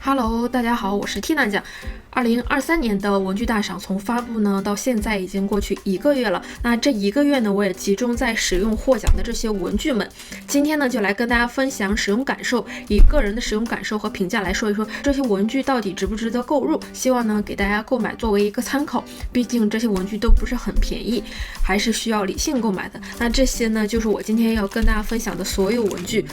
Hello，大家好，我是 Tina 酱。2023年的文具大赏从发布呢到现在已经过去1个月了。那这1个月呢，我也集中在使用获奖的这些文具们。今天呢，就来跟大家分享使用感受，以个人的使用感受和评价来说一说这些文具到底值不值得购入。希望呢给大家购买作为一个参考，毕竟这些文具都不是很便宜，还是需要理性购买的。那这些呢，就是我今天要跟大家分享的所有文具。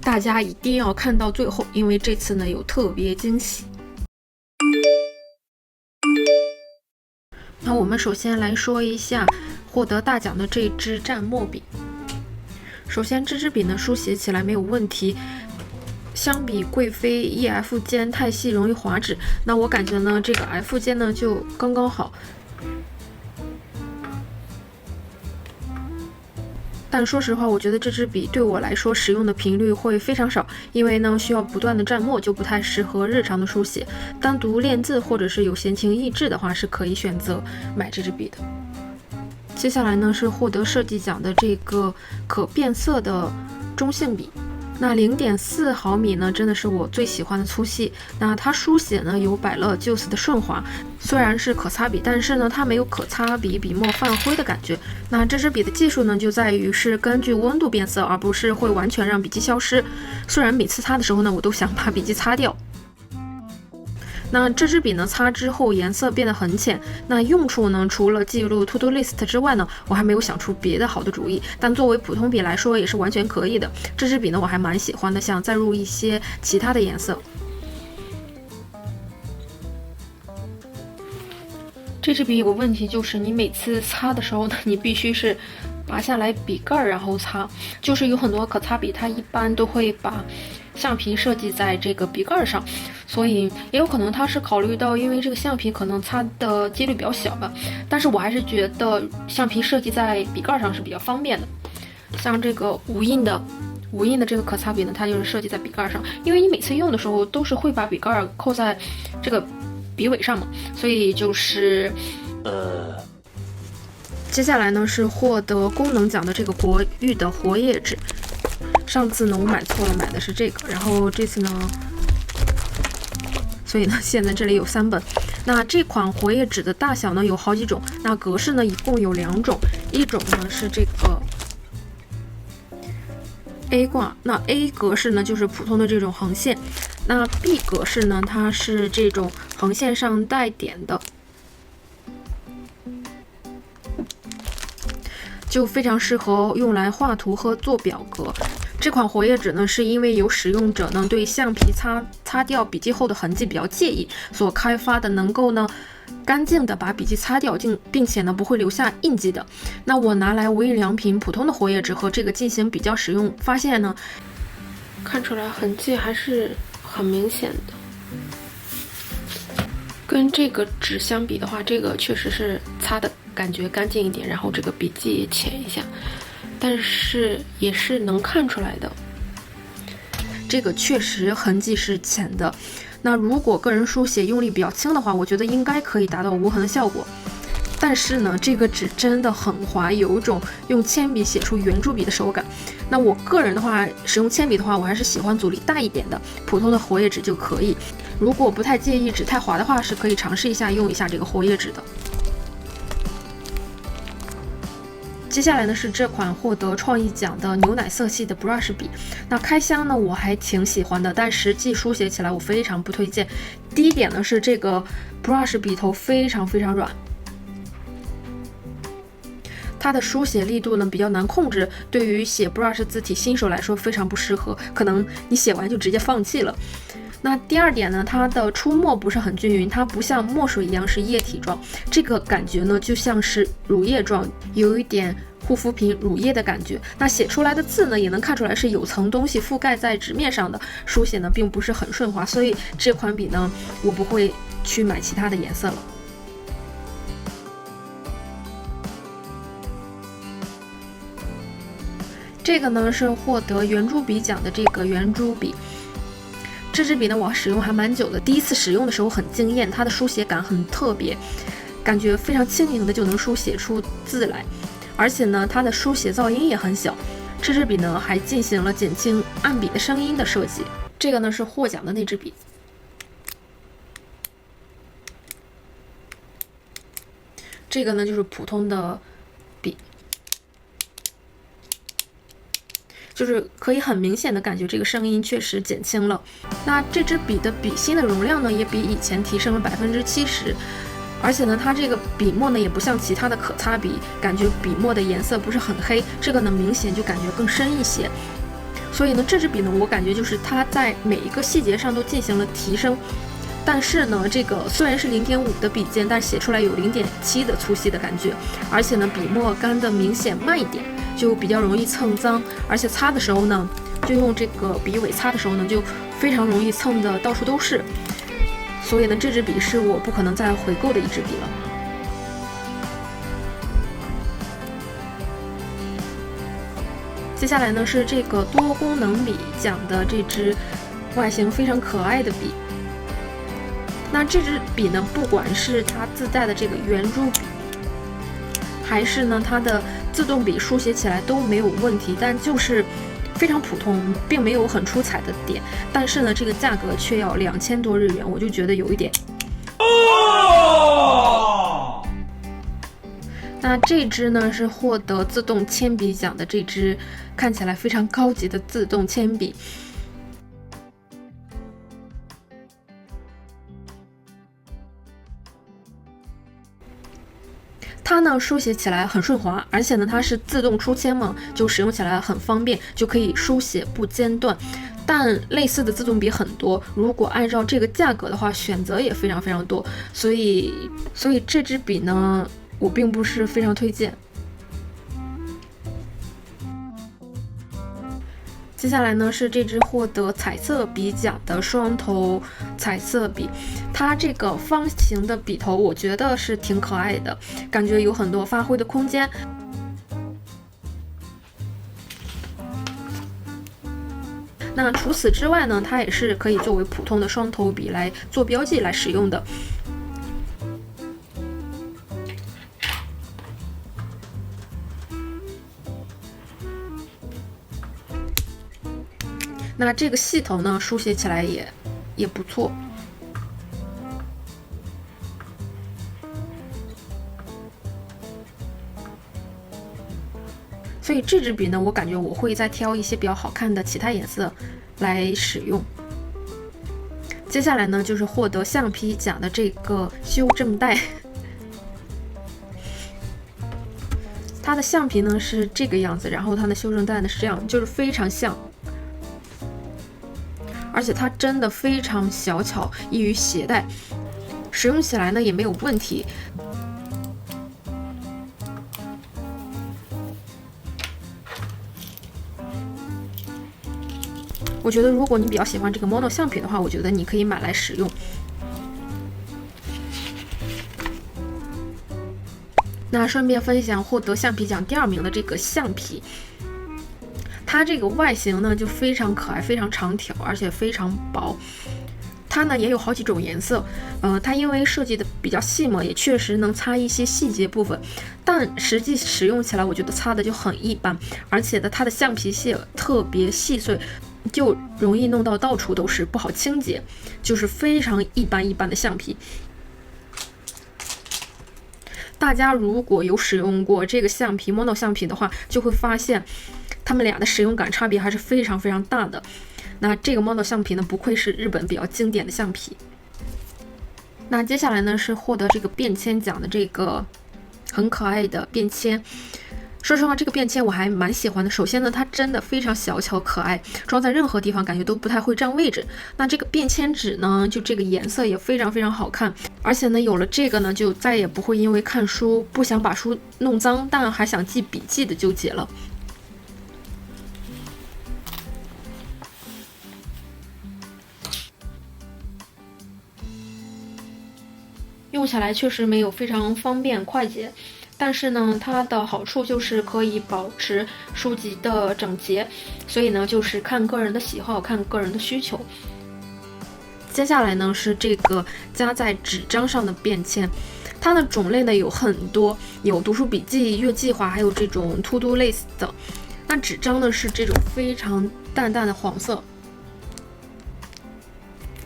大家一定要看到最后，因为这次呢有特别惊喜。那我们首先来说一下获得大奖的这支蘸墨笔。首先这支笔呢书写起来没有问题，相比贵妃 EF 尖太细容易划纸，那我感觉呢这个 F 尖呢就刚刚好。但说实话，我觉得这支笔对我来说使用的频率会非常少，因为呢需要不断的蘸墨，就不太适合日常的书写。单独练字或者是有闲情逸致的话，是可以选择买这支笔的。接下来呢是获得设计奖的这个可变色的中性笔。那 0.4 毫米呢，真的是我最喜欢的粗细。那它书写呢有百乐 Juice 的顺滑，虽然是可擦笔，但是呢它没有可擦笔笔墨泛灰的感觉。那这支笔的技术呢就在于是根据温度变色，而不是会完全让笔记消失。虽然每次擦的时候呢，我都想把笔记擦掉。那这支笔呢，擦之后颜色变得很浅。那用处呢，除了记录 to do list 之外呢，我还没有想出别的好的主意。但作为普通笔来说，也是完全可以的。这支笔呢，我还蛮喜欢的，想再入一些其他的颜色。这支笔有个问题，就是你每次擦的时候呢，你必须是拔下来笔盖然后擦。就是有很多可擦笔，它一般都会把橡皮设计在这个笔盖上，所以也有可能它是考虑到因为这个橡皮可能擦的几率比较小吧。但是我还是觉得橡皮设计在笔盖上是比较方便的。像这个无印的这个可擦笔呢，它就是设计在笔盖上，因为你每次用的时候都是会把笔盖扣在这个笔尾上嘛，所以就是接下来呢是获得功能奖的这个国誉的活页纸。上次呢我买错了，买的是这个，然后这次呢，所以呢现在这里有3本。那这款活页纸的大小呢有好几种，那格式呢一共有2种，一种呢是这个 A 挂，那 A 格式呢就是普通的这种横线，那 B 格式呢它是这种横线上带点的，就非常适合用来画图和做表格。这款活页纸呢，是因为有使用者呢对橡皮擦掉笔记后的痕迹比较介意，所开发的能够呢干净的把笔记擦掉，并且呢不会留下印记的。那我拿来无印良品普通的活页纸和这个进行比较使用，发现呢看出来痕迹还是很明显的。跟这个纸相比的话，这个确实是擦的感觉干净一点，然后这个笔记也浅一下，但是也是能看出来的。这个确实痕迹是浅的。那如果个人书写用力比较轻的话，我觉得应该可以达到无痕的效果。但是呢，这个纸真的很滑，有一种用铅笔写出圆珠笔的手感。那我个人的话，使用铅笔的话，我还是喜欢阻力大一点的，普通的活页纸就可以。如果不太介意纸太滑的话，是可以尝试一下用一下这个活页纸的。接下来呢是这款获得创意奖的牛奶色系的 brush 笔。那开箱呢我还挺喜欢的，但实际书写起来我非常不推荐。第一点呢是这个 brush 笔头非常软，它的书写力度呢比较难控制，对于写 brush 字体新手来说非常不适合，可能你写完就直接放弃了。那第二点呢，它的出墨不是很均匀，它不像墨水一样是液体状，这个感觉呢就像是乳液状，有一点护肤品乳液的感觉。那写出来的字呢也能看出来是有层东西覆盖在纸面上的，书写呢并不是很顺滑，所以这款笔呢我不会去买其他的颜色了。这个呢是获得圆珠笔奖的这个圆珠笔。这支笔呢我使用还蛮久的，第一次使用的时候很惊艳，它的书写感很特别，感觉非常轻盈的就能书写出字来，而且呢它的书写噪音也很小。这支笔呢还进行了减轻按笔的声音的设计。这个呢是获奖的那支笔，这个呢就是普通的笔，就是可以很明显的感觉这个声音确实减轻了。那这支笔的笔芯的容量呢也比以前提升了70%，而且呢它这个笔墨呢也不像其他的可擦笔，感觉笔墨的颜色不是很黑，这个呢明显就感觉更深一些。所以呢这支笔呢我感觉就是它在每一个细节上都进行了提升。但是呢，这个虽然是0.5的笔尖，但写出来有0.7的粗细的感觉，而且呢，笔墨干的明显慢一点，就比较容易蹭脏，而且擦的时候呢，就用这个笔尾擦的时候呢，就非常容易蹭的到处都是。所以呢，这支笔是我不可能再回购的一支笔了。接下来呢是这个多功能笔讲的这支外形非常可爱的笔。那这支笔呢，不管是它自带的这个圆珠笔，还是呢它的自动笔，书写起来都没有问题，但就是非常普通，并没有很出彩的点。但是呢，这个价格却要2000多日元，我就觉得有一点。那这支呢是获得自动铅笔奖的这支看起来非常高级的自动铅笔。它呢书写起来很顺滑，而且呢它是自动出铅嘛，就使用起来很方便，就可以书写不间断。但类似的自动笔很多，如果按照这个价格的话，选择也非常非常多，所以这支笔呢，我并不是非常推荐。接下来呢是这支获得彩色笔奖的双头彩色笔，它这个方形的笔头我觉得是挺可爱的，感觉有很多发挥的空间。那除此之外呢，它也是可以作为普通的双头笔来做标记来使用的。那这个细头呢，书写起来也不错。所以这支笔呢，我感觉我会再挑一些比较好看的其他颜色来使用。接下来呢，就是获得橡皮奖的这个修正带。它的橡皮呢是这个样子，然后它的修正带呢是这样，就是非常像。而且它真的非常小巧，易于携带，使用起来呢也没有问题。我觉得如果你比较喜欢这个 Mono 橡皮的话，我觉得你可以买来使用。那顺便分享获得橡皮奖第2名的这个橡皮。它这个外形呢就非常可爱，非常长条，而且非常薄。它呢也有好几种颜色，它因为设计的比较细嘛，也确实能擦一些细节部分，但实际使用起来，我觉得擦的就很一般，而且呢它的橡皮屑特别细碎，就容易弄到到处都是，不好清洁，就是非常一般的橡皮。大家如果有使用过这个橡皮 Mono 橡皮的话，就会发现它们俩的使用感差别还是非常非常大的。那这个 Mono 橡皮呢，不愧是日本比较经典的橡皮。那接下来呢是获得这个便签奖的这个很可爱的便签。说实话，这个便签我还蛮喜欢的。首先呢，它真的非常小巧可爱，装在任何地方感觉都不太会占位置。那这个便签纸呢，就这个颜色也非常非常好看，而且呢，有了这个呢，就再也不会因为看书不想把书弄脏，但还想记笔记的纠结了。用起来确实没有非常方便快捷，但是呢，它的好处就是可以保持书籍的整洁，所以呢，就是看个人的喜好，看个人的需求。接下来呢是这个夹在纸张上的便签，它的种类呢有很多，有读书笔记、月计划，还有这种 to do list 的。那纸张呢是这种非常淡淡的黄色。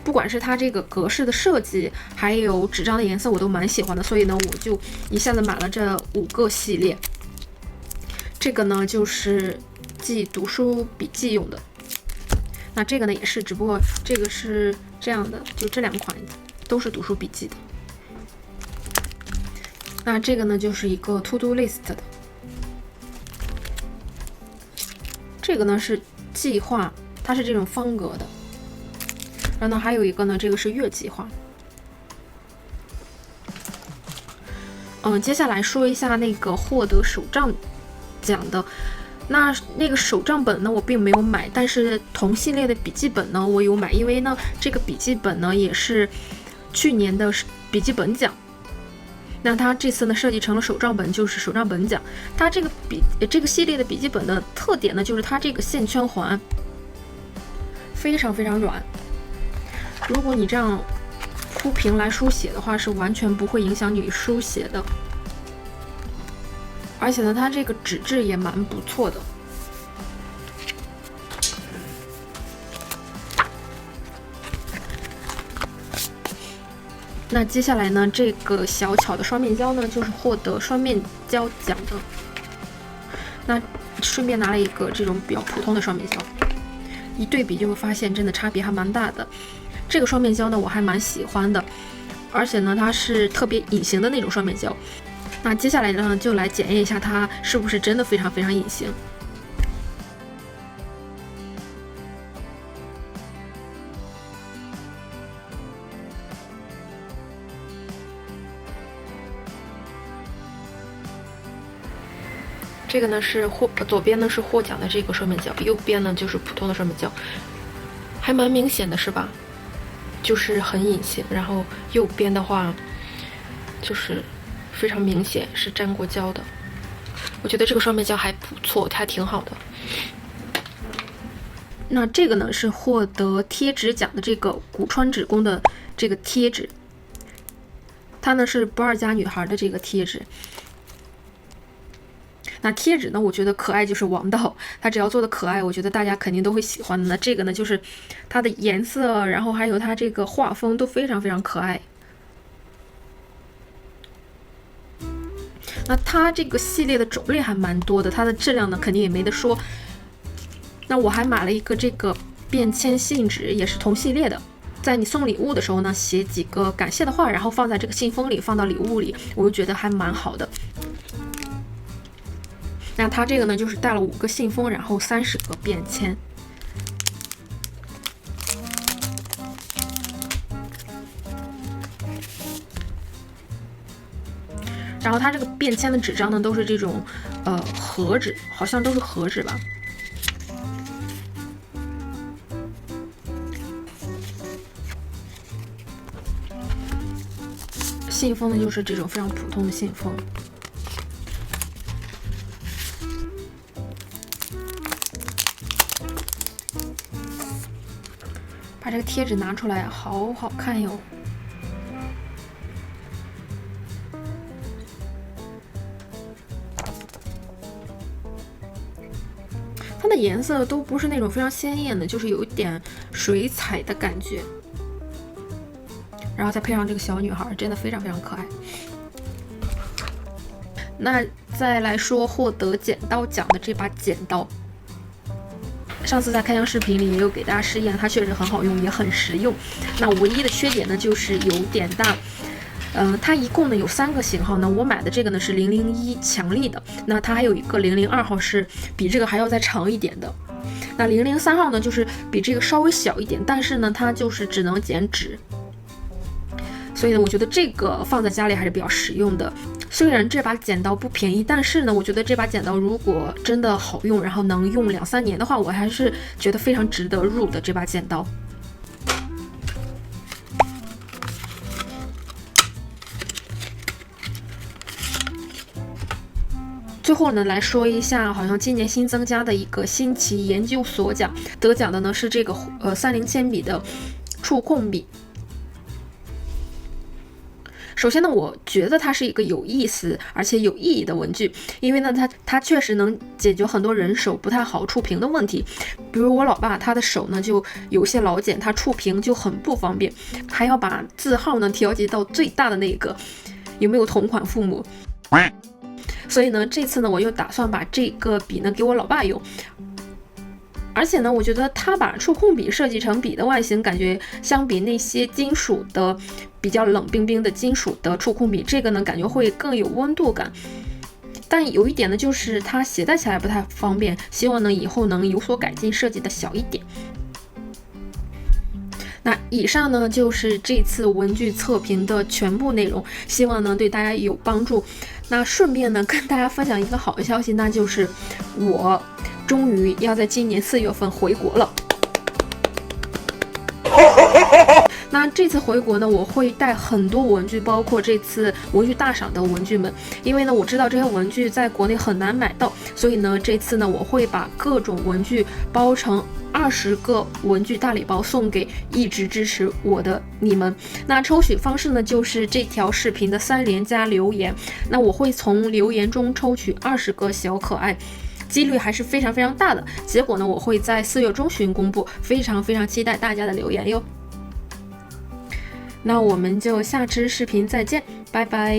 不管是它这个格式的设计，还有纸张的颜色，我都蛮喜欢的，所以呢，我就一下子买了这5个系列。这个呢就是记读书笔记用的，那这个呢也是，只不过这个是这样的，就这2款都是读书笔记的。那这个呢就是一个 to do list 的，这个呢是计划，它是这种方格的。然后呢还有一个呢，这个是月计划。接下来说一下那个获得手账奖的。那个手账本呢我并没有买，但是同系列的笔记本呢我有买，因为呢这个笔记本呢也是去年的笔记本奖。那它这次呢设计成了手账本，就是手账本奖。它这个系列的笔记本的特点呢，就是它这个线圈环非常非常软，如果你这样铺平来书写的话，是完全不会影响你书写的。而且呢，它这个纸质也蛮不错的。那接下来呢，这个小巧的双面胶呢，就是获得双面胶奖的。那顺便拿了一个这种比较普通的双面胶，一对比就会发现真的差别还蛮大的。这个双面胶呢，我还蛮喜欢的，而且呢，它是特别隐形的那种双面胶。那接下来呢，就来检验一下它是不是真的非常非常隐形。这个呢是左边呢是获奖的这个双面胶，右边呢就是普通的双面胶，还蛮明显的是吧？就是很隐形，然后右边的话就是非常明显是粘过胶的。我觉得这个双面胶还不错，还挺好的。那这个呢是获得贴纸奖的这个古川纸工的这个贴纸，它呢是不二家女孩的这个贴纸。那贴纸呢，我觉得可爱就是王道，它只要做的可爱，我觉得大家肯定都会喜欢的。那这个呢，就是它的颜色，然后还有它这个画风都非常非常可爱。那它这个系列的种类还蛮多的，它的质量呢肯定也没得说。那我还买了一个这个便签信纸，也是同系列的。在你送礼物的时候呢，写几个感谢的话，然后放在这个信封里，放到礼物里，我就觉得还蛮好的。那它这个呢，就是带了5个信封，然后30个便签。然后它这个便签的纸张呢，都是这种盒纸，好像都是盒纸吧。信封呢，就是这种非常普通的信封。把这个贴纸拿出来，好好看哟！它的颜色都不是那种非常鲜艳的，就是有一点水彩的感觉。然后再配上这个小女孩，真的非常非常可爱。那再来说获得剪刀奖的这把剪刀。上次在开箱视频里也有给大家试验，它确实很好用，也很实用。那唯一的缺点呢，就是有点大。它一共呢有3个型号呢，我买的这个呢是001强力的，那它还有一个002号是比这个还要再长一点的。那003号呢就是比这个稍微小一点，但是呢它就是只能剪纸。所以呢，我觉得这个放在家里还是比较实用的。虽然这把剪刀不便宜，但是呢，我觉得这把剪刀如果真的好用，然后能用2、3年的话，我还是觉得非常值得入的这把剪刀。最后呢，来说一下，好像今年新增加的一个新奇研究所奖，得奖的呢是这个30铅笔的触控笔。首先呢，我觉得它是一个有意思而且有意义的文具，因为呢，它确实能解决很多人手不太好触屏的问题。比如我老爸，他的手呢就有些老茧，他触屏就很不方便，还要把字号呢调节到最大的那个。有没有同款父母？所以呢，这次呢，我又打算把这个笔呢给我老爸用。而且呢，我觉得他把触控笔设计成笔的外形，感觉相比那些金属的比较冷冰冰的金属的触控笔，这个呢感觉会更有温度感。但有一点呢，就是它携带起来不太方便，希望呢以后能有所改进，设计的小一点。那以上呢就是这次文具测评的全部内容，希望呢对大家有帮助。那顺便呢跟大家分享一个好的消息，那就是我终于要在今年4月份回国了。那这次回国呢，我会带很多文具，包括这次文具大赏的文具们，因为呢我知道这些文具在国内很难买到，所以呢这次呢我会把各种文具包成20个文具大礼包送给一直支持我的你们。那抽取方式呢就是这条视频的3连加留言，那我会从留言中抽取20个小可爱，几率还是非常非常大的。结果呢我会在4月中旬公布，非常非常期待大家的留言哟。那我们就下支视频再见，拜拜。